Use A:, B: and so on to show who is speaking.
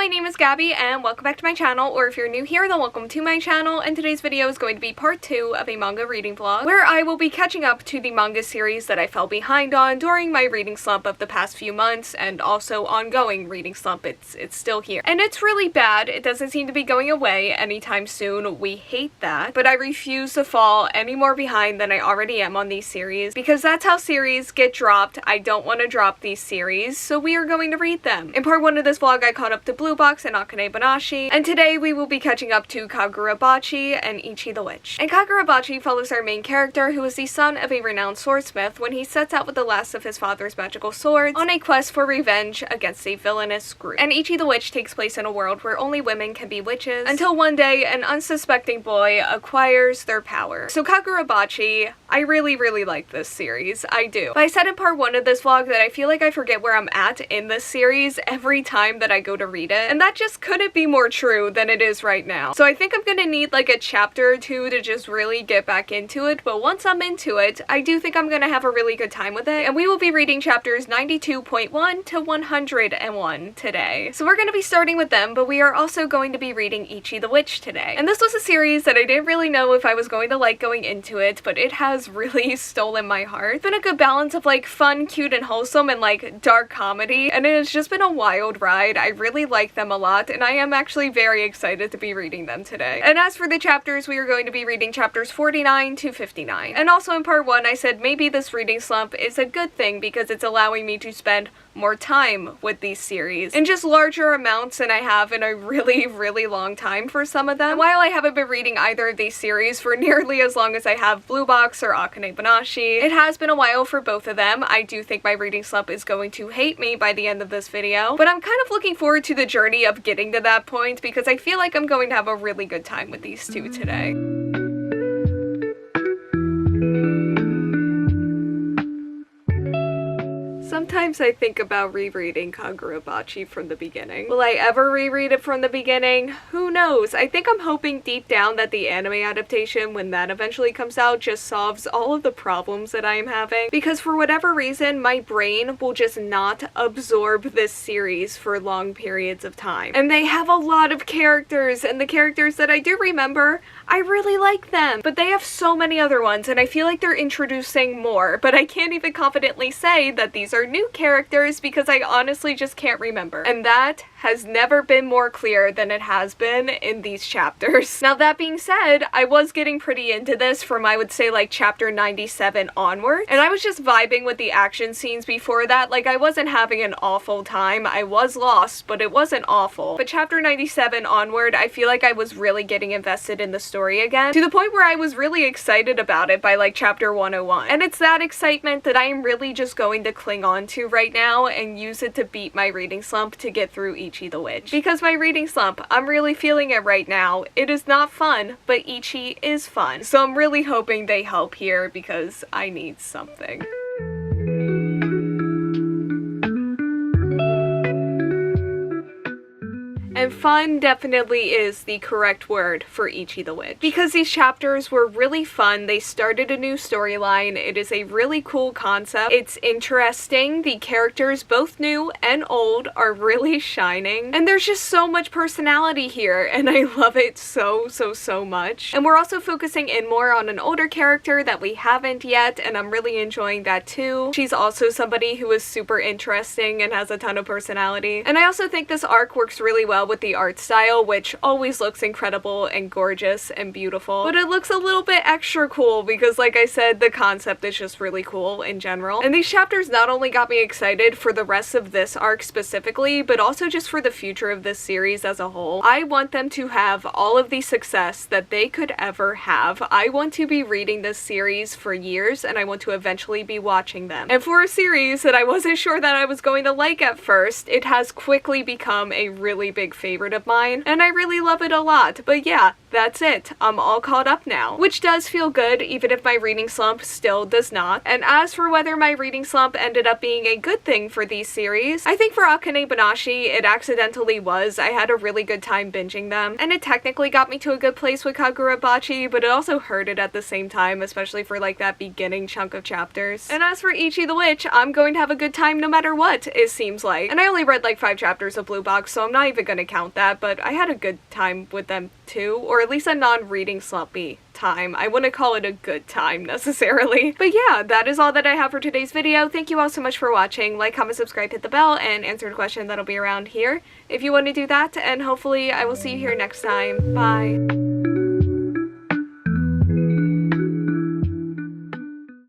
A: my name is Gabby and welcome back to my channel, or if you're new here then welcome to my channel, and today's video is going to be part 2 of a manga reading vlog where I will be catching up to the manga series that I fell behind on during my reading slump of the past few months, and also ongoing reading slump. It's still here. And it's really bad. It doesn't seem to be going away anytime soon. We hate that. But I refuse to fall any more behind than I already am on these series, because that's how series get dropped. I don't want to drop these series, so we are going to read them. In part 1 of this vlog, I caught up to Blue Box and Akane Banashi, and today we will be catching up to Kagurabachi and Ichi the Witch. And Kagurabachi follows our main character, who is the son of a renowned swordsmith, when he sets out with the last of his father's magical swords on a quest for revenge against a villainous group. And Ichi the Witch takes place in a world where only women can be witches, until one day an unsuspecting boy acquires their power. So Kagurabachi, I really like this series. I do. But I said in part 1 of this vlog that I feel like I forget where I'm at in this series every time that I go to read it, and that just couldn't be more true than it is right now. So I think I'm gonna need like a chapter or two to just really get back into it, but once I'm into it, I do think I'm gonna have a really good time with it, and we will be reading chapters 92.1 to 101 today. So we're gonna be starting with them, but we are also going to be reading Ichi the Witch today. And this was a series that I didn't really know if I was going to like going into it, but it has really stolen my heart. It's been a good balance of like fun, cute, and wholesome, and like dark comedy, and it has just been a wild ride. I really like them a lot, and I am actually very excited to be reading them today. And as for the chapters, we are going to be reading chapters 49 to 59. And also in part 1, I said maybe this reading slump is a good thing because it's allowing me to spend more time with these series in just larger amounts than I have in a really long time for some of them. And while I haven't been reading either of these series for nearly as long as I have Blue Box or Akane Banashi, it has been a while for both of them. I do think my reading slump is going to hate me by the end of this video, but I'm kind of looking forward to the journey of getting to that point because I feel like I'm going to have a really good time with these two today. Sometimes I think about rereading Kagurabachi from the beginning. Will I ever reread it from the beginning? Who knows? I think I'm hoping deep down that the anime adaptation, when that eventually comes out, just solves all of the problems that I am having. Because for whatever reason, my brain will just not absorb this series for long periods of time. And they have a lot of characters, and the characters that I do remember, I really like them. But they have so many other ones, and I feel like they're introducing more, but I can't even confidently say that these are new characters because I honestly just can't remember. And that has never been more clear than it has been in these chapters. Now that being said, I was getting pretty into this from, I would say, like chapter 97 onward, and I was just vibing with the action scenes before that. Like, I wasn't having an awful time. I was lost, but it wasn't awful. But chapter 97 onward, I feel like I was really getting invested in the story again, to the point where I was really excited about it by like chapter 101. And it's that excitement that I am really just going to cling on to right now and use it to beat my reading slump to get through Ichi the Witch. Because my reading slump, I'm really feeling it right now. It is not fun, but Ichi is fun. So I'm really hoping they help here because I need something. And fun definitely is the correct word for Ichi the Witch. Because these chapters were really fun, they started a new storyline, it is a really cool concept, it's interesting, the characters, both new and old, are really shining, and there's just so much personality here, and I love it so much. And we're also focusing in more on an older character that we haven't yet, and I'm really enjoying that too. She's also somebody who is super interesting and has a ton of personality. And I also think this arc works really well with the art style, which always looks incredible and gorgeous and beautiful, but it looks a little bit extra cool because, like I said, the concept is just really cool in general. And these chapters not only got me excited for the rest of this arc specifically, but also just for the future of this series as a whole. I want them to have all of the success that they could ever have. I want to be reading this series for years, and I want to eventually be watching them. And for a series that I wasn't sure that I was going to like at first, it has quickly become a really big favorite of mine, and I really love it a lot. But yeah, that's it. I'm all caught up now, which does feel good, even if my reading slump still does not. And as for whether my reading slump ended up being a good thing for these series, I think for Akane Banashi, it accidentally was. I had a really good time binging them, and it technically got me to a good place with Kagurabachi, but it also hurt it at the same time, especially for like that beginning chunk of chapters. And as for Ichi the Witch, I'm going to have a good time no matter what, it seems like. And I only read like 5 chapters of Blue Box, so I'm not even gonna gonna count that, but I had a good time with them too, or at least a non-reading slumpy time. I wouldn't call it a good time necessarily. But yeah, that is all that I have for today's video. Thank you all so much for watching. Like, comment, subscribe, hit the bell, and answer the question that'll be around here if you want to do that, and hopefully I will see you here next time. Bye!